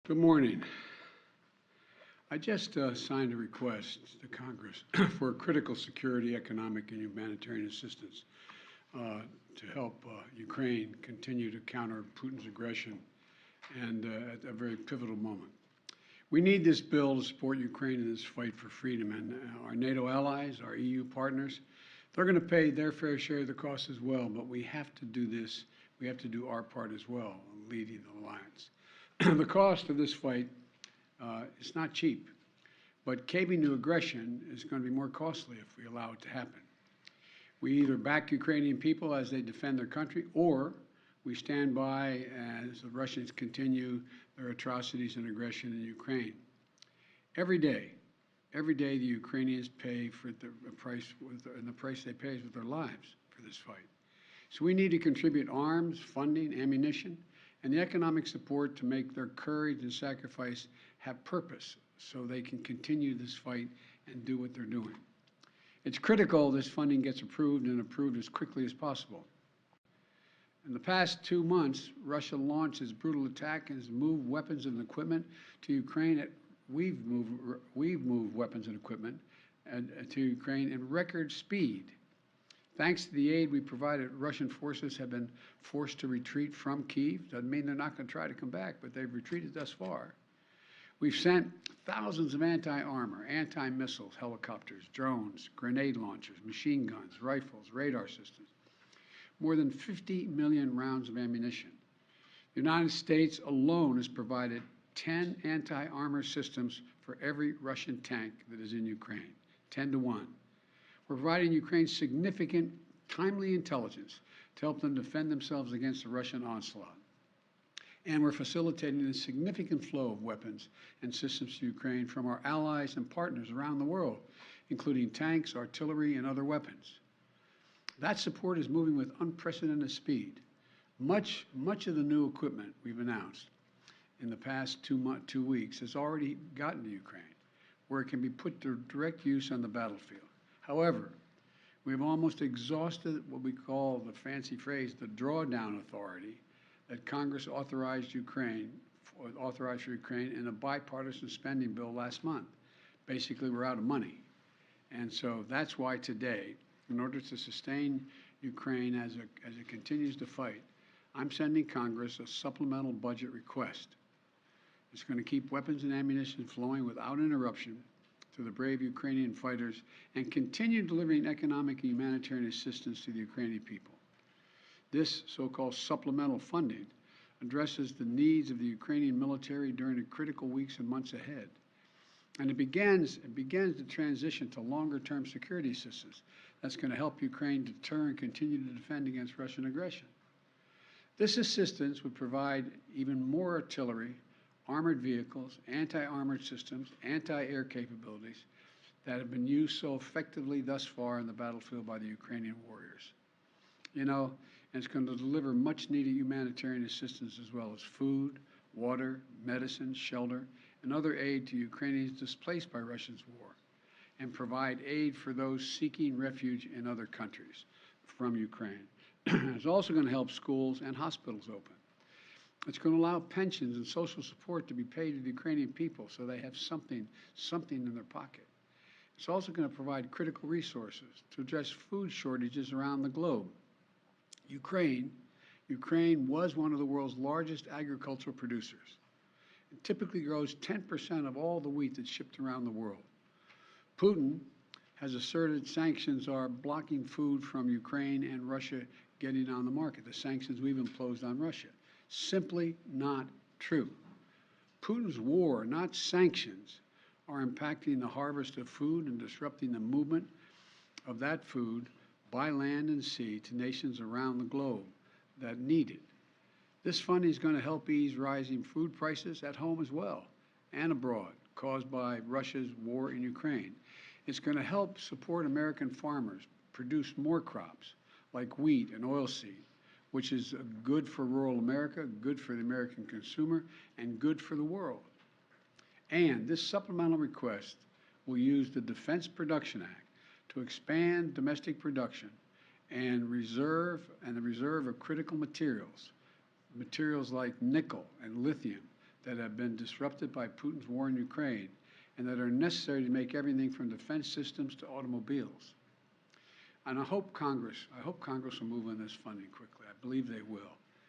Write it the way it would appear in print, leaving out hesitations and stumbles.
Good morning. I just signed a request to Congress for critical security, economic, and humanitarian assistance to help Ukraine continue to counter Putin's aggression and at a very pivotal moment. We need this bill to support Ukraine in this fight for freedom, and our NATO allies, our EU partners, they're going to pay their fair share of the cost as well, but we have to do this. We have to do our part as well, leading the alliance. The cost of this fight is not cheap, but caving to aggression is going to be more costly if we allow it to happen. We either back Ukrainian people as they defend their country, or we stand by as the Russians continue their atrocities and aggression in Ukraine. Every day the Ukrainians pay for the price, and the price they pay is with their lives for this fight. So we need to contribute arms, funding, ammunition, and the economic support to make their courage and sacrifice have purpose so they can continue this fight and do what they're doing. It's critical this funding gets approved and approved as quickly as possible. In the past 2 months, Russia launched its brutal attack and has moved weapons and equipment to Ukraine. We've moved weapons and equipment to Ukraine in record speed. Thanks to the aid we provided, Russian forces have been forced to retreat from Kyiv. Doesn't mean they're not going to try to come back, but they've retreated thus far. We've sent thousands of anti-armor, anti-missiles, helicopters, drones, grenade launchers, machine guns, rifles, radar systems, more than 50 million rounds of ammunition. The United States alone has provided 10 anti-armor systems for every Russian tank that is in Ukraine, 10 to 1. We're providing Ukraine significant, timely intelligence to help them defend themselves against the Russian onslaught. And we're facilitating a significant flow of weapons and systems to Ukraine from our allies and partners around the world, including tanks, artillery, and other weapons. That support is moving with unprecedented speed. Much of the new equipment we've announced in the past 2 weeks has already gotten to Ukraine, where it can be put to direct use on the battlefield. However, we've almost exhausted what we call, the fancy phrase, the drawdown authority that Congress authorized for Ukraine in a bipartisan spending bill last month. Basically, we're out of money. And so that's why today, in order to sustain Ukraine as it continues to fight, I'm sending Congress a supplemental budget request. It's going to keep weapons and ammunition flowing without interruption to the brave Ukrainian fighters and continue delivering economic and humanitarian assistance to the Ukrainian people. This so-called supplemental funding addresses the needs of the Ukrainian military during the critical weeks and months ahead. And it begins the transition to longer-term security assistance that's going to help Ukraine deter and continue to defend against Russian aggression. This assistance would provide even more artillery, armored vehicles, anti-armored systems, anti-air capabilities that have been used so effectively thus far in the battlefield by the Ukrainian warriors. And it's going to deliver much-needed humanitarian assistance as well as food, water, medicine, shelter, and other aid to Ukrainians displaced by Russia's war, and provide aid for those seeking refuge in other countries from Ukraine. It's also going to help schools and hospitals open. It's going to allow pensions and social support to be paid to the Ukrainian people so they have something in their pocket. It's also going to provide critical resources to address food shortages around the globe. Ukraine was one of the world's largest agricultural producers. It typically grows 10% of all the wheat that's shipped around the world. Putin has asserted sanctions are blocking food from Ukraine and Russia getting on the market, the sanctions we've imposed on Russia. Simply not true. Putin's war, not sanctions, are impacting the harvest of food and disrupting the movement of that food by land and sea to nations around the globe that need it. This funding is going to help ease rising food prices at home as well and abroad caused by Russia's war in Ukraine. It's going to help support American farmers produce more crops like wheat and oilseed, which is good for rural America, good for the American consumer, and good for the world. And this supplemental request will use the Defense Production Act to expand domestic production and the reserve of critical materials like nickel and lithium that have been disrupted by Putin's war in Ukraine and that are necessary to make everything from defense systems to automobiles. And I hope Congress will move on this funding quickly. I believe they will.